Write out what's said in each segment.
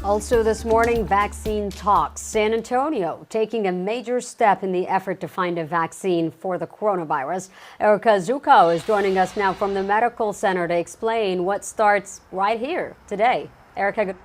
Also this morning, vaccine talks. San Antonio taking a major step in the effort to find a vaccine for the coronavirus. Erica Zucco is joining us now from the medical center to explain what starts right here today. Erica.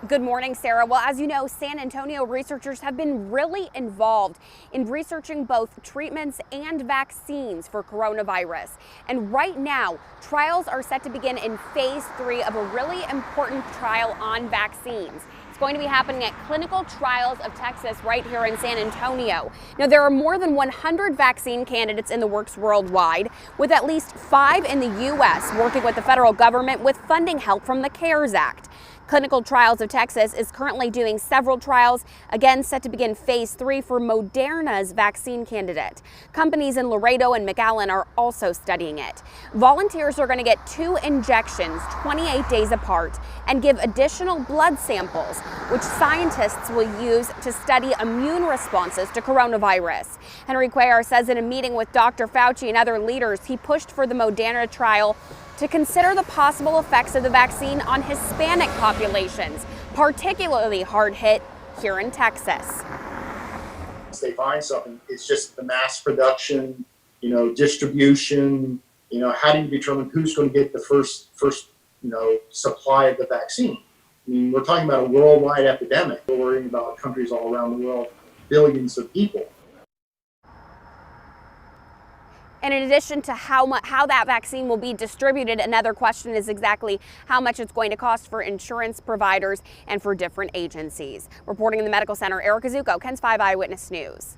Good morning, Sarah. Well, as you know, San Antonio researchers have been really involved in researching both treatments and vaccines for coronavirus. And right now, trials are set to begin in phase 3 of a really important trial on vaccines. It's going to be happening at Clinical Trials of Texas right here in San Antonio. Now, there are more than 100 vaccine candidates in the works worldwide, with at least 5 in the U.S. working with the federal government with funding help from the CARES Act. Clinical Trials of Texas is currently doing several trials, again set to begin phase 3 for Moderna's vaccine candidate. Companies in Laredo and McAllen are also studying it. Volunteers are going to get 2 injections 28 days apart and give additional blood samples, which scientists will use to study immune responses to coronavirus. Henry Cuellar says in a meeting with Dr. Fauci and other leaders, he pushed for the Moderna trial to consider the possible effects of the vaccine on Hispanic populations, particularly hard hit here in Texas. Once they find something, it's just the mass production, distribution, how do you determine who's going to get the first supply of the vaccine? I mean, we're talking about a worldwide epidemic. We're worrying about countries all around the world, billions of people. And in addition to how that vaccine will be distributed, another question is exactly how much it's going to cost for insurance providers and for different agencies. Reporting in the medical center, Erica Zucco, KENS 5 Eyewitness News.